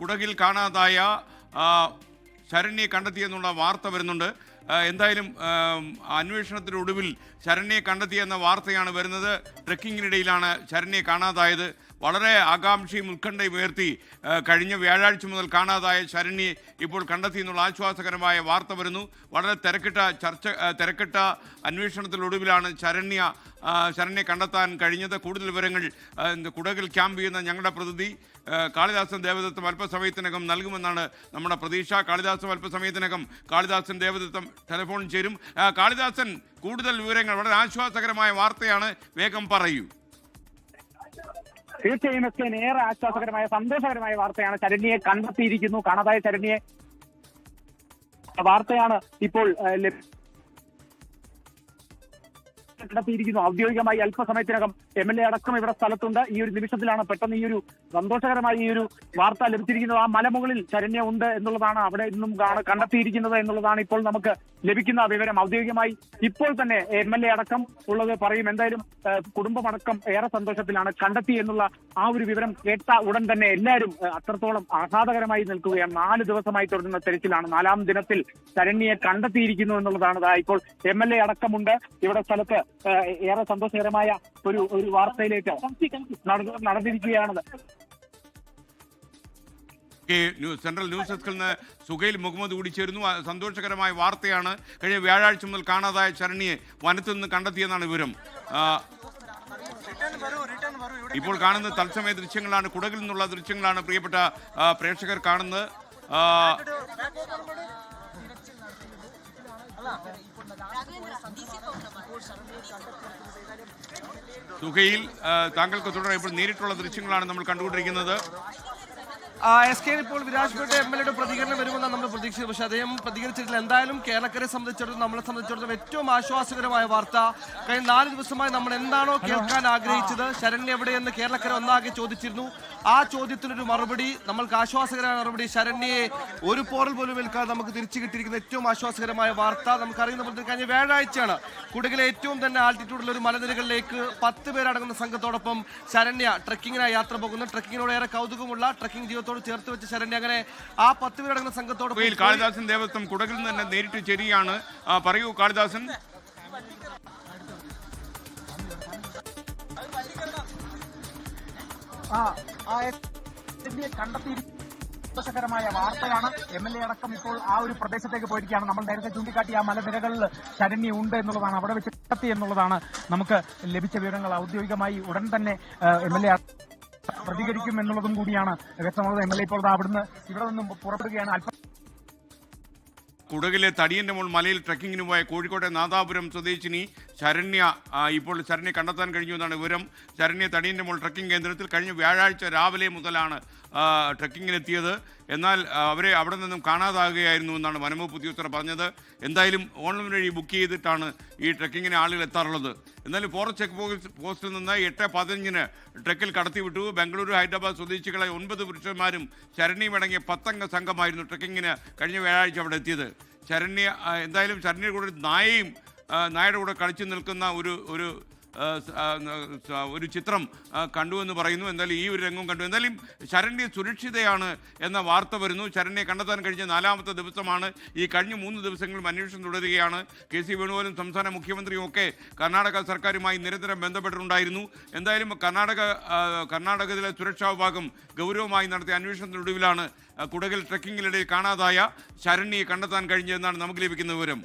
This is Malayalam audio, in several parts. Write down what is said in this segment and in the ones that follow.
കുടകിൽ കാണാതായ ശരണ്യെ കണ്ടെത്തിയെന്നുള്ള വാർത്ത വരുന്നുണ്ട്. എന്തായാലും അന്വേഷണത്തിനൊടുവിൽ ശരണ്യെ കണ്ടെത്തിയെന്ന വാർത്തയാണ് വരുന്നത്. ട്രെക്കിങ്ങിനിടയിലാണ് ശരണ്യെ കാണാതായത്. വളരെ ആകാംക്ഷയും ഉത്കണ്ഠയും ഉയർത്തി കഴിഞ്ഞ വ്യാഴാഴ്ച മുതൽ കാണാതായ ശരണ്യെ ഇപ്പോൾ കണ്ടെത്തിയെന്നുള്ള ആശ്വാസകരമായ വാർത്ത വരുന്നു. വളരെ തിരക്കിട്ട അന്വേഷണത്തിനൊടുവിലാണ് ശരണ്യെ കണ്ടെത്താൻ കഴിഞ്ഞത്. കൂടുതൽ വിവരങ്ങൾ കുടകിൽ ക്യാമ്പ് ചെയ്യുന്ന ഞങ്ങളുടെ പ്രതിനിധി കാളിദാസൻ ദേവദത്തം അല്പസമയത്തിനകം നൽകുമെന്നാണ് നമ്മുടെ പ്രതീക്ഷ. കാളിദാസൻ ദേവദത്തം ടെലിഫോണിൽ ചേരും. കാളിദാസൻ, കൂടുതൽ വിവരങ്ങൾ. വളരെ ആശ്വാസകരമായ വാർത്തയാണ്, വേഗം പറയൂ. തീർച്ചയായും ഏറെ ആശ്വാസകരമായ സന്തോഷകരമായ വാർത്തയാണ്. ശരണ്യെ കണ്ടെത്തിയിരിക്കുന്നു. കാണാതായ ശരണ്യെ വാർത്തയാണ് ഇപ്പോൾ കണ്ടെത്തിയിരിക്കുന്നു. ഔദ്യോഗികമായി അല്പസമയത്തിനകം MLA അടക്കം ഇവിടെ സ്ഥലത്തുണ്ട്. ഈ ഒരു നിമിഷത്തിലാണ് പെട്ടെന്ന് ഈ ഒരു സന്തോഷകരമായ ഈ ഒരു വാർത്ത ലഭിച്ചിരിക്കുന്നത്. ആ മലമുകളിൽ ശരണ്യ ഉണ്ട് എന്നുള്ളതാണ്, അവിടെ നിന്നും കണ്ടെത്തിയിരിക്കുന്നത് എന്നുള്ളതാണ് ഇപ്പോൾ നമുക്ക് ലഭിക്കുന്ന വിവരം. ഔദ്യോഗികമായി ഇപ്പോൾ തന്നെ MLA അടക്കം ഉള്ളത് പറയും. എന്തായാലും കുടുംബമടക്കം ഏറെ സന്തോഷത്തിലാണ്. കണ്ടെത്തി എന്നുള്ള ആ ഒരു വിവരം കേട്ട ഉടൻ തന്നെ എല്ലാവരും അത്രത്തോളം ആഹ്ലാദകരമായി നിൽക്കുകയാണ്. 4 ദിവസമായി തുടരുന്ന തെരച്ചിലാണ്. 4ാം ദിനത്തിൽ ശരണ്യെ കണ്ടെത്തിയിരിക്കുന്നു എന്നുള്ളതാണ്. ഇപ്പോൾ MLA അടക്കമുണ്ട് ഇവിടെ സ്ഥലത്ത്. ഏറെ സന്തോഷകരമായ ഒരു വാർത്തയിലേക്ക് നടന്നിരിക്കുകയാണത്. സെൻട്രൽ ന്യൂസ് ഡെസ്കിൽ നിന്ന് സുഹൈൽ മുഹമ്മദ് കൂടി ചേരുന്നു. സന്തോഷകരമായ വാർത്തയാണ്. കഴിഞ്ഞ വ്യാഴാഴ്ച മുതൽ കാണാതായ ശരണ്യെ വനത്തിൽ നിന്ന് കണ്ടെത്തിയെന്നാണ് വിവരം. ഇപ്പോൾ കാണുന്ന തത്സമയ ദൃശ്യങ്ങളാണ്, കുടകിൽ നിന്നുള്ള ദൃശ്യങ്ങളാണ് പ്രിയപ്പെട്ട പ്രേക്ഷകർ കാണുന്നത്. സുഹൈൽ, താങ്കൾക്ക് തുടരാൻ ഇപ്പോൾ നേരിട്ടുള്ള ദൃശ്യങ്ങളാണ് നമ്മൾ കണ്ടുകൊണ്ടിരിക്കുന്നത്. SK ഇപ്പോൾ വിരാജ്പേട്ട MLA പ്രതികരണം വരുമെന്നാണ് നമ്മൾ പ്രതീക്ഷിച്ചത്. പക്ഷേ അദ്ദേഹം പ്രതികരിച്ചിട്ടില്ല. എന്തായാലും കേരളക്കരെ സംബന്ധിച്ചിടത്തോളം, നമ്മളെ സംബന്ധിച്ചിടത്തോളം ഏറ്റവും ആശ്വാസകരമായ വാർത്ത. കഴിഞ്ഞ 4 ദിവസമായി നമ്മൾ എന്താണോ കേൾക്കാൻ ആഗ്രഹിച്ചത്, ശരണ്യ എവിടെയെന്ന് കേരളക്കര ഒന്നാകെ ചോദിച്ചിരുന്നു. ആ ചോദ്യത്തിനൊരു മറുപടി, നമ്മൾക്ക് ആശ്വാസകരമായ മറുപടി. ശരണ്യയെ ഒരു പോറൽ പോലും ഏൽക്കാതെ നമുക്ക് തിരിച്ചു കിട്ടിയിരിക്കുന്ന ഏറ്റവും ആശ്വാസകരമായ വാർത്ത. നമുക്കറിയുന്ന പോലെ കഴിഞ്ഞ വ്യാഴാഴ്ചയാണ് കുടകിലെ ഏറ്റവും തന്നെ ആൾട്ടിറ്റ്യൂഡിലുള്ള ഒരു മലനിരകളിലേക്ക് 10 പേരടങ്ങുന്ന സംഘത്തോടൊപ്പം ശരണ്യ ട്രക്കിങ്ങിനായി യാത്ര പോകുന്നു. ട്രക്കിങ്ങിനോട് ഏറെ കൗതുകമുള്ള, ട്രക്കിംഗ് ജീവിതത്തോട് ചേർത്ത് വെച്ച് ശരണ്യ അങ്ങനെ ആ 10 പേരടങ്ങുന്ന സംഘത്തോട് കാളിദാസൻ ദേവസ്വം കുടകിൽ നിന്ന് തന്നെ നേരിട്ട് ചേരുകയാണ്. പറയൂ കാളിദാസൻ. സന്തോഷകരമായ വാർത്തയാണ്. MLA അടക്കം ഇപ്പോൾ ആ ഒരു പ്രദേശത്തേക്ക് പോയിരിക്കുകയാണ്. നമ്മൾ നേരത്തെ ചൂണ്ടിക്കാട്ടിയ ആ മലനിരകളിൽ ശരണ്യ ഉണ്ട് എന്നുള്ളതാണ്, അവിടെ വെച്ച് കണ്ടെത്തി എന്നുള്ളതാണ് നമുക്ക് ലഭിച്ച വിവരങ്ങൾ. ഔദ്യോഗികമായി ഉടൻ തന്നെ MLA പ്രതികരിക്കും എന്നുള്ളതും കൂടിയാണ് വ്യക്തമുള്ളത്. MLA ഇപ്പോൾ ഇവിടെ നിന്നും പുറപ്പെടുകയാണ്. കുടകിലെ തടിയന്റെ മോൾ മലയിൽ ട്രക്കിങ്ങിന് പോയ കോഴിക്കോട്ടെ നാദാപുരം സ്വദേശിനി ശരണ്യ കണ്ടെത്താൻ കഴിഞ്ഞു എന്നാണ് വിവരം. ശരണ്യ തടിയന്റെ മോൾ ട്രക്കിംഗ് കേന്ദ്രത്തിൽ കഴിഞ്ഞ വ്യാഴാഴ്ച രാവിലെ മുതലാണ് ട്രക്കിങ്ങിനെത്തിയത്. എന്നാൽ അവരെ അവിടെ നിന്നും കാണാതാകുകയായിരുന്നു എന്നാണ് വനംവകുപ്പ് ഉദ്യോഗസ്ഥർ പറഞ്ഞത്. എന്തായാലും ഓൺലൈൻ വഴി ബുക്ക് ചെയ്തിട്ടാണ് ഈ ട്രക്കിങ്ങിന് ആളുകൾ എത്താറുള്ളത്. എന്നാലും ഫോറസ്റ്റ് ചെക്ക് പോസ്റ്റിൽ നിന്ന് 8:15 ട്രക്കിൽ കടത്തിവിട്ടു. ബംഗളൂരു, ഹൈദരാബാദ് സ്വദേശികളെ 9 പുരുഷന്മാരും ശരണ്യയും അടങ്ങിയ 10 അംഗ സംഘമായിരുന്നു ട്രക്കിങ്ങിന് കഴിഞ്ഞ വ്യാഴാഴ്ച അവിടെ എത്തിയത്. ശരണ്യയുടെ കൂടെ നായയുടെ കൂടെ കളിച്ചു നിൽക്കുന്ന ഒരു ചിത്രം കണ്ടുവെന്ന് പറയുന്നു. എന്തായാലും ഈ ഒരു രംഗം കണ്ടു. എന്തായാലും ശരണ്യ സുരക്ഷിതയാണ് എന്ന വാർത്ത വരുന്നു. ശരണ്യെ കണ്ടെത്താൻ കഴിഞ്ഞ 4ാമത്തെ ദിവസമാണ്. ഈ കഴിഞ്ഞ 3 ദിവസങ്ങളും അന്വേഷണം തുടരുകയാണ്. KC വേണുഗോപാലും സംസ്ഥാന മുഖ്യമന്ത്രിയും ഒക്കെ കർണാടക സർക്കാരുമായി നിരന്തരം ബന്ധപ്പെട്ടിട്ടുണ്ടായിരുന്നു. എന്തായാലും കർണാടകത്തിലെ സുരക്ഷാ വിഭാഗം ഗൗരവമായി നടത്തിയ അന്വേഷണത്തിനൊടുവിലാണ് കുടകിൽ ട്രക്കിങ്ങിനിടയിൽ കാണാതായ ശരണ്യെ കണ്ടെത്താൻ കഴിഞ്ഞതെന്നാണ് നമുക്ക് ലഭിക്കുന്ന വിവരം.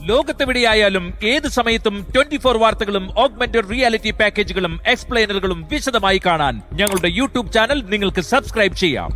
ലോകത്തെവിടെയായാലും ഏത് സമയത്തും 24 വാർത്തകളും ഓഗ്മെന്റഡ് റിയാലിറ്റി പാക്കേജുകളും എക്സ്പ്ലെയിനറുകളും വിശദമായി കാണാൻ ഞങ്ങളുടെ YouTube ചാനൽ നിങ്ങൾക്ക് സബ്സ്ക്രൈബ് ചെയ്യാം.